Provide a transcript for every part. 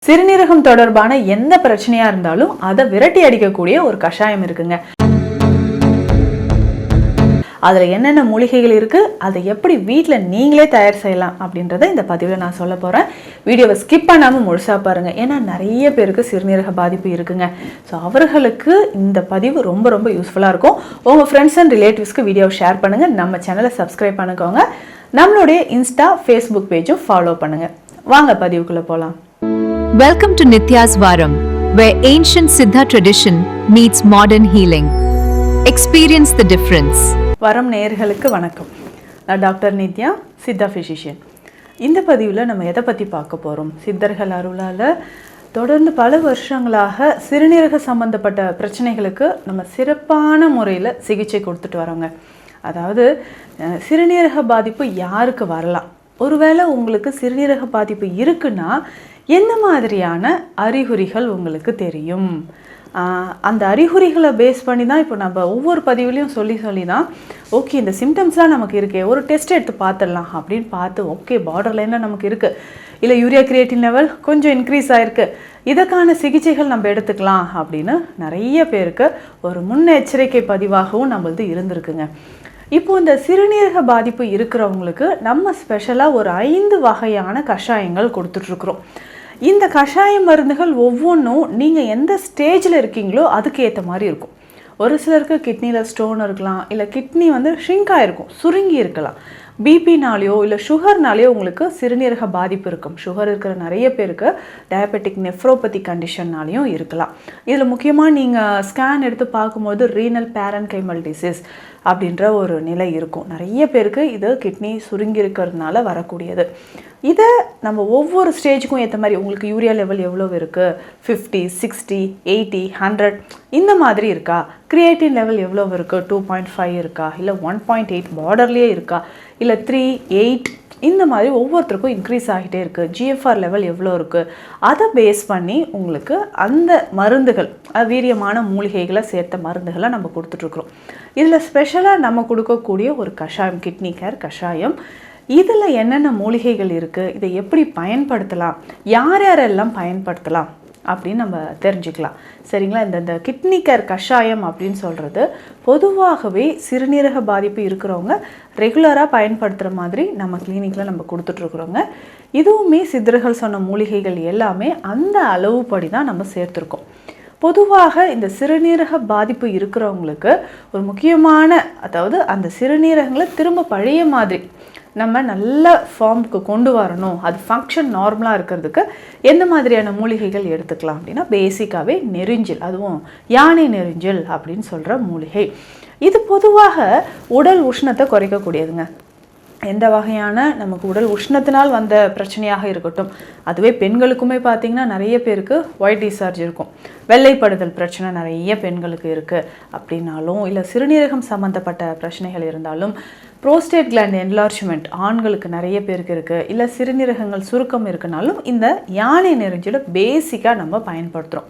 சிறுநீரகம் தொடர்பான எந்த பிரச்சனையா இருந்தாலும் அதை விரட்டி அடிக்கக்கூடிய ஒரு கஷாயம் இருக்குங்க. அதுல என்னென்ன மூலிகைகள் இருக்கு, அதை எப்படி வீட்டில் நீங்களே தயார் செய்யலாம் அப்படின்றத இந்த பதிவில் நான் சொல்ல போறேன். வீடியோவை ஸ்கிப் பண்ணாம முழுசா பாருங்க. ஏன்னா நிறைய பேருக்கு சிறுநீரக பாதிப்பு இருக்குங்க. ஸோ அவர்களுக்கு இந்த பதிவு ரொம்ப ரொம்ப யூஸ்ஃபுல்லா இருக்கும். உங்க ஃப்ரெண்ட்ஸ் அண்ட் ரிலேட்டிவ்ஸ்க்கு வீடியோவை ஷேர் பண்ணுங்க. நம்ம சேனலை சப்ஸ்கிரைப் பண்ணிக்கோங்க. நம்மளுடைய இன்ஸ்டா ஃபேஸ்புக் பேஜும் ஃபாலோ பண்ணுங்க. வாங்க பதிவுக்குள்ள போலாம். Welcome to Nitya's Varam, where ancient Siddha tradition meets modern healing. Experience the difference. வரம் நேயர்களுக்கு வணக்கம். நான் டாக்டர் நித்யா, சித்தா ஃபிசிஷியன். இந்த பதிவில் நம்ம எதை பற்றி பார்க்க போகிறோம்? சித்தர்கள் அருளால் தொடர்ந்து பல வருஷங்களாக சிறுநீரக சம்பந்தப்பட்ட பிரச்சனைகளுக்கு நம்ம சிறப்பான முறையில் சிகிச்சை கொடுத்துட்டு வரோங்க. அதாவது சிறுநீரக பாதிப்பு யாருக்கு வரலாம்? ஒருவேளை உங்களுக்கு சிறுநீரக பாதிப்பு இருக்குன்னா என்ன மாதிரியான அறிகுறிகள் உங்களுக்கு தெரியும்? அந்த அறிகுறிகளை பேஸ் பண்ணி தான் இப்போ நம்ம ஒவ்வொரு பதிவுலையும் சொல்லி தான் ஓகே இந்த சிம்டம்ஸ்லாம் நமக்கு இருக்கே, ஒரு டெஸ்ட் எடுத்து பார்த்துடலாம் அப்படின்னு பார்த்து ஓகே பார்டர் லைனில் நமக்கு இருக்குது, இல்லை யூரியா கிரியேட்டின் லெவல் கொஞ்சம் இன்க்ரீஸ் ஆகிருக்கு, இதற்கான சிகிச்சைகள் நம்ம எடுத்துக்கலாம் அப்படின்னு நிறைய பேருக்கு ஒரு முன்னெச்சரிக்கை பதிவாகவும் நம்மளது இருந்திருக்குங்க. இப்போது இந்த சிறுநீரக பாதிப்பு இருக்கிறவங்களுக்கு நம்ம ஸ்பெஷலாக ஒரு 5 வகையான கஷாயங்கள் கொடுத்துட்ருக்குறோம். இந்த கஷாய மருந்துகள் ஒவ்வொன்றும் நீங்கள் எந்த ஸ்டேஜில் இருக்கீங்களோ அதுக்கு ஏற்ற மாதிரி இருக்கும். ஒரு சிலருக்கு கிட்னியில் ஸ்டோன் இருக்கலாம், இல்லை கிட்னி ஷ்ரிங்காக இருக்கும், சுருங்கி இருக்கலாம். பிபினாலேயோ இல்லை சுகர்னாலேயோ உங்களுக்கு சிறுநீரக பாதிப்பு இருக்கும். சுகர் இருக்கிற நிறைய பேருக்கு டயபெட்டிக் நெஃப்ரோபதி கண்டிஷன்னாலேயும் இருக்கலாம். இதில் முக்கியமாக நீங்கள் ஸ்கேன் எடுத்து பார்க்கும்போது ரீனல் பேரன்கைமல் டிசீஸ் அப்படின்ற ஒரு நிலை இருக்கும். நிறைய பேருக்கு இது கிட்னி சுருங்கி இருக்கிறதுனால வரக்கூடியது. இதை நம்ம ஒவ்வொரு ஸ்டேஜுக்கும் ஏற்ற மாதிரி உங்களுக்கு யூரியா லெவல் எவ்வளோ இருக்குது, 50, 60, 80, 100 இந்த மாதிரி இருக்கா, கிரியேட்டின் லெவல் எவ்வளோ இருக்குது, 2.5 இருக்கா, இல்லை 1.8 பார்டர்லேயே இருக்கா, இல்லை 3, 8 இந்த மாதிரி ஒவ்வொருத்தருக்கும் இன்க்ரீஸ் ஆகிட்டே இருக்குது, ஜிஎஃப்ஆர் லெவல் எவ்வளோ இருக்குது, அதை பேஸ் பண்ணி உங்களுக்கு அந்த மருந்துகள் வீரியமான மூலிகைகளை சேர்த்த மருந்துகளை நம்ம கொடுத்துட்ருக்குறோம். இதில் ஸ்பெஷலாக நம்ம கொடுக்கக்கூடிய ஒரு கஷாயம் கிட்னி கேர் கஷாயம். இதில் என்னென்ன மூலிகைகள் இருக்குது, இதை எப்படி பயன்படுத்தலாம், யார் யாரெல்லாம் பயன்படுத்தலாம் அப்படின்னு நம்ம தெரிஞ்சுக்கலாம். சரிங்களா? இந்த கிட்னி கேர் கஷாயம் அப்படின்னு சொல்கிறது பொதுவாகவே சிறுநீரக பாதிப்பு இருக்கிறவங்க ரெகுலராக பயன்படுத்துகிற மாதிரி நம்ம கிளினிக்கில் நம்ம கொடுத்துட்ருக்குறோங்க. இதுவுமே சித்தர்கள் சொன்ன மூலிகைகள் எல்லாமே அந்த அளவுப்படி தான் நம்ம சேர்த்துருக்கோம். பொதுவாக இந்த சிறுநீரக பாதிப்பு இருக்கிறவங்களுக்கு ஒரு முக்கியமான, அதாவது அந்த சிறுநீரகங்களை திரும்ப பழைய மாதிரி நம்ம நல்ல ஃபார்முக்கு கொண்டு வரணும், அது ஃபங்க்ஷன் நார்மலாக இருக்கிறதுக்கு எந்த மாதிரியான மூலிகைகள் எடுத்துக்கலாம் அப்படின்னா பேசிக்காகவே நெரிஞ்சில், அதுவும் யானை நெரிஞ்சில் அப்படின்னு சொல்கிற மூலிகை. இது பொதுவாக உடல் உஷ்ணத்தை குறைக்கக்கூடியதுங்க. எந்த வகையான நமக்கு உடல் உஷ்ணத்தினால் வந்த பிரச்சனையாக இருக்கட்டும், அதுவே பெண்களுக்குமே பார்த்திங்கன்னா நிறைய பேருக்கு ஒயிட் டிஸ்சார்ஜ் இருக்கும், வெள்ளைப்படுதல் பிரச்சனை நிறைய பெண்களுக்கு இருக்குது அப்படின்னாலும், இல்லை சிறுநீரகம் சம்மந்தப்பட்ட பிரச்சனைகள் இருந்தாலும், ப்ரோஸ்டேட் கிளாண்ட் என்லார்ஜ்மெண்ட் ஆண்களுக்கு நிறைய பேருக்கு இருக்குது, இல்லை சிறுநீரகங்கள் சுருக்கம் இருக்குனாலும் இந்த யானை நெரிஞ்சில் பேசிக்காக நம்ம பயன்படுத்துகிறோம்.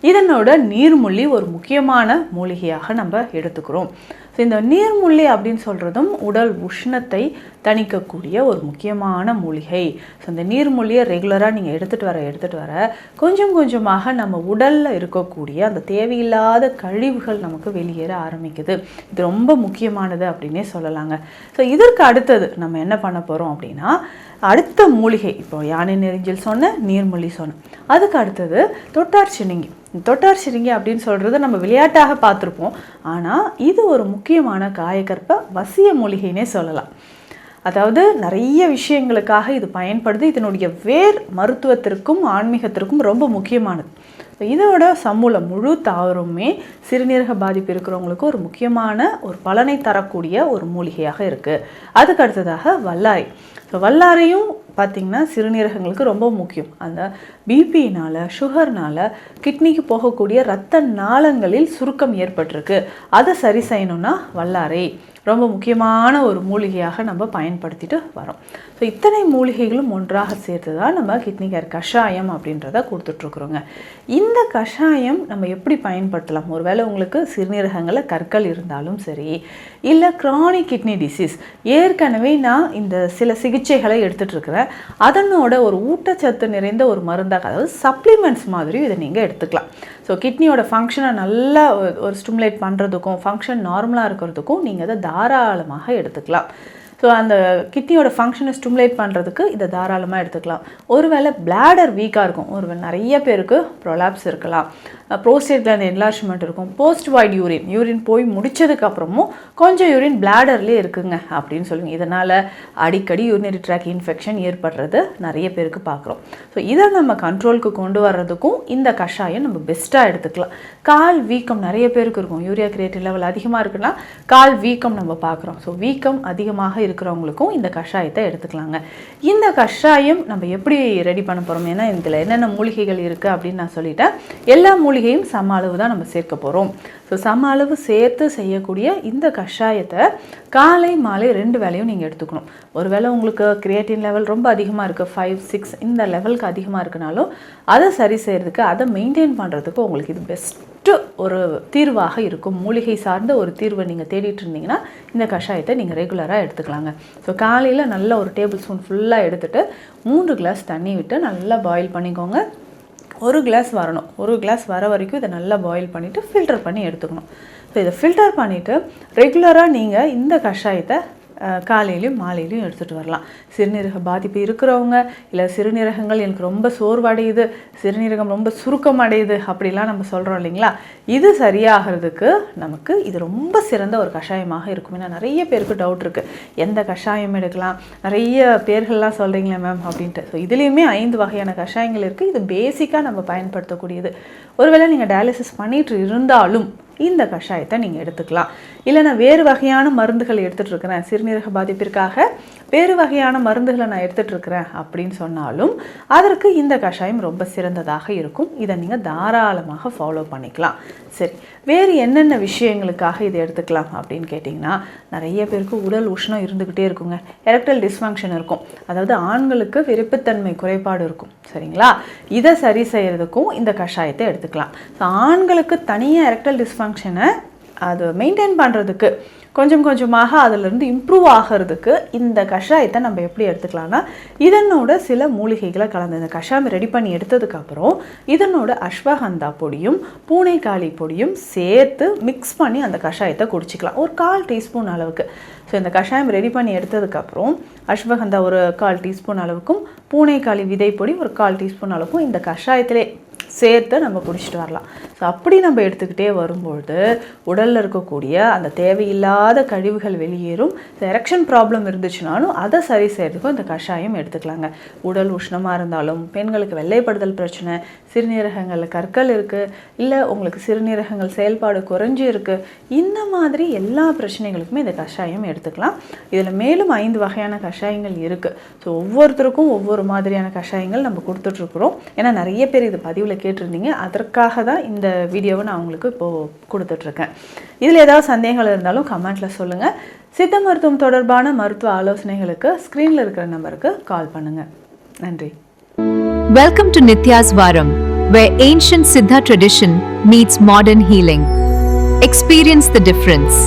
இதனோட நீர்முள்ளி ஒரு முக்கியமான மூலிகையாக நம்ம எடுத்துக்கிறோம். ஸோ இந்த நீர்முள்ளி அப்படின்னு சொல்கிறதும் உடல் உஷ்ணத்தை தணிக்கக்கூடிய ஒரு முக்கியமான மூலிகை. ஸோ இந்த நீர்முள்ளியை ரெகுலராக நீங்கள் எடுத்துகிட்டு வர கொஞ்சம் கொஞ்சமாக நம்ம உடலில் இருக்கக்கூடிய அந்த தேவையில்லாத கழிவுகள் நமக்கு வெளியேற ஆரம்பிக்குது. இது ரொம்ப முக்கியமானது அப்படின்னே சொல்லலாங்க. ஸோ இதற்கு அடுத்தது நம்ம என்ன பண்ண போகிறோம் அப்படின்னா, அடுத்த மூலிகை இப்போ யானை நெரிஞ்சில் சொன்ன, நீர்முள்ளி சொன்னேன், அதுக்கு அடுத்தது தொட்டார் சினுங்கி. தொட்டார் சினுங்கி அப்படின்னு சொல்கிறது நம்ம விளையாட்டாக பார்த்துருப்போம், ஆனால் இது ஒரு முக்கியமான காயகற்ப வசிய மூலிகைன்னே சொல்லலாம். அதாவது நிறைய விஷயங்களுக்காக இது பயன்படுது. இதனுடைய வேர் மருத்துவத்திற்கும் ஆன்மீகத்திற்கும் ரொம்ப முக்கியமானது. இதோட சமூலம் முழு தாவரமே சிறுநீரக பாதிப்பு இருக்கிறவங்களுக்கு ஒரு முக்கியமான ஒரு பலனை தரக்கூடிய ஒரு மூலிகையாக இருக்குது. அதுக்கு அடுத்ததாக வல்லாரை. ஸோ வல்லாரையும் பார்த்திங்கன்னா சிறுநீரகங்களுக்கு ரொம்ப முக்கியம். அந்த பிபினால் சுகர்னால் கிட்னிக்கு போகக்கூடிய இரத்த நாளங்களில் சுருக்கம் ஏற்பட்டிருக்கு, அதை சரி செய்யணும்னா வல்லாரை ரொம்ப முக்கியமான ஒரு மூலிகையாக நம்ம பயன்படுத்திட்டு வரோம். ஸோ இத்தனை மூலிகைகளும் ஒன்றாக சேர்த்து தான் நம்ம கிட்னி கேர் கஷாயம் அப்படின்றத கொடுத்துட்ருக்குறோங்க. இந்த கஷாயம் நம்ம எப்படி பயன்படுத்தலாம்? ஒருவேளை உங்களுக்கு சிறுநீரகங்களில் கற்கள் இருந்தாலும் சரி, இல்லை கிரானிக் கிட்னி டிசீஸ், ஏற்கனவே நான் இந்த சில சிகிச்சைகளை எடுத்துகிட்ருக்கிறேன், அதனோட ஒரு ஊட்டச்சத்து நிறைந்த ஒரு மருந்தாக, அதாவது சப்ளிமெண்ட்ஸ் மாதிரி இதை நீங்கள் எடுத்துக்கலாம். ஸோ கிட்னியோட ஃபங்க்ஷனை நல்லா ஒரு ஸ்டிமுலேட் பண்ணுறதுக்கும் ஃபங்க்ஷன் நார்மலாக இருக்கிறதுக்கும் நீங்கள் அதை தாராளமாக எடுத்துக்கலாம். ஸோ அந்த கிட்னியோட ஃபங்க்ஷனை ஸ்டிமுலேட் பண்ணுறதுக்கு இதை தாராளமாக எடுத்துக்கலாம். ஒருவேளை பிளாடர் வீக்காக இருக்கும், ஒருவேளை நிறைய பேருக்கு ப்ரொலாப்ஸ் இருக்கலாம், ப்ரோஸ்டேட் கிளாண்ட் என்லார்ஜ்மெண்ட் இருக்கும், போஸ்ட் வாய்ட் யூரின் போய் முடிச்சதுக்கப்புறமும் கொஞ்சம் யூரின் பிளாடர்லேயே இருக்குங்க அப்படின்னு சொல்லுங்க. இதனால் அடிக்கடி யூரினரி ட்ராக் இன்ஃபெக்ஷன் ஏற்படுறது நிறைய பேருக்கு பார்க்குறோம். ஸோ இதை நம்ம கண்ட்ரோலுக்கு கொண்டு வர்றதுக்கும் இந்த கஷாயம் நம்ம பெஸ்ட்டாக எடுத்துக்கலாம். கால் வீக்கம் நிறைய பேருக்கு இருக்கும், யூரியா கிரியேட்டின் லெவல் அதிகமாக இருக்குன்னா கால் வீக்கம் நம்ம பார்க்குறோம். ஸோ வீக்கம் அதிகமாக இருக்கிறவங்களுக்கும் இந்த கஷாயத்தை எடுத்துக்கலாங்க. இந்த கஷாயம் நம்ம எப்படி ரெடி பண்ண போகிறோம், ஏன்னா இதில் என்னென்ன மூலிகைகள் இருக்குது அப்படின்னு நான் சொல்லிட்டேன். எல்லா மூலிகையும் சம அளவு தான் நம்ம சேர்க்க போகிறோம். ஸோ சம அளவு சேர்த்து செய்யக்கூடிய இந்த கஷாயத்தை காலை மாலை 2 வேளையும் நீங்கள் எடுத்துக்கணும். ஒருவேளை உங்களுக்கு கிரியேட்டின் லெவல் ரொம்ப அதிகமாக இருக்குது, 5, 6 இந்த லெவலுக்கு அதிகமாக இருக்குனாலும் அதை சரி செய்கிறதுக்கு, அதை மெயின்டைன் பண்ணுறதுக்கு உங்களுக்கு இது பெஸ்ட்டு ஒரு தீர்வாக இருக்கும். மூலிகை சார்ந்த ஒரு தீர்வை நீங்கள் தேடிட்டு இருந்தீங்கன்னா இந்த கஷாயத்தை நீங்கள் ரெகுலராக எடுத்துக்கலாங்க. ஸோ காலையில் நல்ல ஒரு டேபிள் ஸ்பூன் ஃபுல்லாக எடுத்துகிட்டு 3 கிளாஸ் தண்ணி விட்டு நல்லா பாயில் பண்ணிக்கோங்க. 1 கிளாஸ் வரணும், 1 கிளாஸ் வர வரைக்கும் இதை நல்லா பாயில் பண்ணிவிட்டு ஃபில்டர் பண்ணி எடுத்துக்கணும். ஸோ இதை ஃபில்டர் பண்ணிவிட்டு ரெகுலராக நீங்கள் இந்த கஷாயத்தை காலையிலையும் மாலையிலையும் எடுத்துகிட்டு வரலாம். சிறுநீரக பாதிப்பு இருக்கிறவங்க, இல்லை சிறுநீரகங்கள் எனக்கு ரொம்ப சோர்வடையுது, சிறுநீரகம் ரொம்ப சுருக்கம் அடையுது அப்படிலாம் நம்ம சொல்கிறோம் இல்லைங்களா, இது சரியாகிறதுக்கு நமக்கு இது ரொம்ப சிறந்த ஒரு கஷாயமாக இருக்கும். ஏன்னா நிறைய பேருக்கு டவுட் இருக்குது, எந்த கஷாயம் எடுக்கலாம், நிறைய பேர்கள்லாம் சொல்கிறீங்களே மேம் அப்படின்ட்டு. ஸோ இதுலேயுமே 5 வகையான கஷாயங்கள் இருக்குது. இது பேசிக்காக நம்ம பயன்படுத்தக்கூடியது. ஒருவேளை நீங்கள் டயாலிசிஸ் பண்ணிட்டு இருந்தாலும் இந்த கஷாயத்தை நீங்கள் எடுத்துக்கலாம். இல்லை நான் வேறு வகையான மருந்துகள் எடுத்துகிட்டு இருக்கிறேன், சிறுநீரக பாதிப்பிற்காக வேறு வகையான மருந்துகளை நான் எடுத்துகிட்டு இருக்கிறேன் அப்படின்னு சொன்னாலும் அதற்கு இந்த கஷாயம் ரொம்ப சிறந்ததாக இருக்கும். இதை நீங்கள் தாராளமாக ஃபாலோ பண்ணிக்கலாம். சரி, வேறு என்னென்ன விஷயங்களுக்காக இதை எடுத்துக்கலாம் அப்படின்னு கேட்டிங்கன்னா, நிறைய பேருக்கு உடல் உஷ்ணம் இருந்துக்கிட்டே இருக்குங்க, எரெக்டல் டிஸ்ஃபங்க்ஷன் இருக்கும், அதாவது ஆண்களுக்கு விருப்பத்தன்மை குறைபாடு இருக்கும், சரிங்களா. இதை சரி செய்கிறதுக்கும் இந்த கஷாயத்தை எடுத்துக்கலாம். ஸோ ஆண்களுக்கு தனியாக எரெக்டல் டிஸ்ஃபங்க்ஷனை அது மெயின்டைன் பண்ணுறதுக்கு, கொஞ்சம் கொஞ்சமாக அதிலிருந்து இம்ப்ரூவ் ஆகிறதுக்கு இந்த கஷாயத்தை நம்ம எப்படி எடுத்துக்கலாம்னா, இதனோட சில மூலிகைகளை கலந்து இந்த கஷாயம் ரெடி பண்ணி எடுத்ததுக்கப்புறம் இதனோட அஸ்வகந்தா பொடியும் பூனைக்காளி பொடியும் சேர்த்து மிக்ஸ் பண்ணி அந்த கஷாயத்தை குடிச்சிக்கலாம், ஒரு 1/4 டீஸ்பூன் அளவுக்கு. ஸோ இந்த கஷாயம் ரெடி பண்ணி எடுத்ததுக்கப்புறம் அஸ்வகந்தா ஒரு 1/4 டீஸ்பூன் அளவுக்கும், பூனைக்காளி விதை பொடி ஒரு 1/4 டீஸ்பூன் அளவுக்கும் இந்த கஷாயத்திலே சேர்த்து நம்ம குடிச்சிட்டு வரலாம். ஸோ அப்படி நம்ம எடுத்துக்கிட்டே வரும்பொழுது உடலில் இருக்கக்கூடிய அந்த தேவையில்லாத கழிவுகள் வெளியேறும். எரெக்ஷன் ப்ராப்ளம் இருந்துச்சுனாலும் அதை சரி செய்கிறதுக்கும் இந்த கஷாயம் எடுத்துக்கலாங்க. உடல் உஷ்ணமாக இருந்தாலும், பெண்களுக்கு வெள்ளைப்படுதல் பிரச்சனை, சிறுநீரகங்களில் கற்கள் இருக்குது, இல்லை உங்களுக்கு சிறுநீரகங்கள் செயல்பாடு குறைஞ்சி இருக்குது, இந்த மாதிரி எல்லா பிரச்சனைகளுக்குமே இந்த கஷாயம் எடுத்துக்கலாம். இதில் மேலும் 5 வகையான கஷாயங்கள் இருக்குது. ஸோ ஒவ்வொருத்தருக்கும் ஒவ்வொரு மாதிரியான கஷாயங்கள் நம்ம கொடுத்துட்ருக்குறோம். ஏன்னா நிறைய பேர் இது பதிவில் கேட்டிருந்தீங்க, அதற்காக தான் இந்த வீடியோவை நான் உங்களுக்கு இப்போது கொடுத்துட்ருக்கேன். இதில் ஏதாவது சந்தேகங்கள் இருந்தாலும் கமெண்ட்டில் சொல்லுங்கள். சித்த மருத்துவம் தொடர்பான மருத்துவ ஆலோசனைகளுக்கு ஸ்க்ரீனில் இருக்கிற நம்பருக்கு கால் பண்ணுங்கள். நன்றி. Welcome to Nitya's Varam, where ancient Siddha tradition meets modern healing. Experience the difference.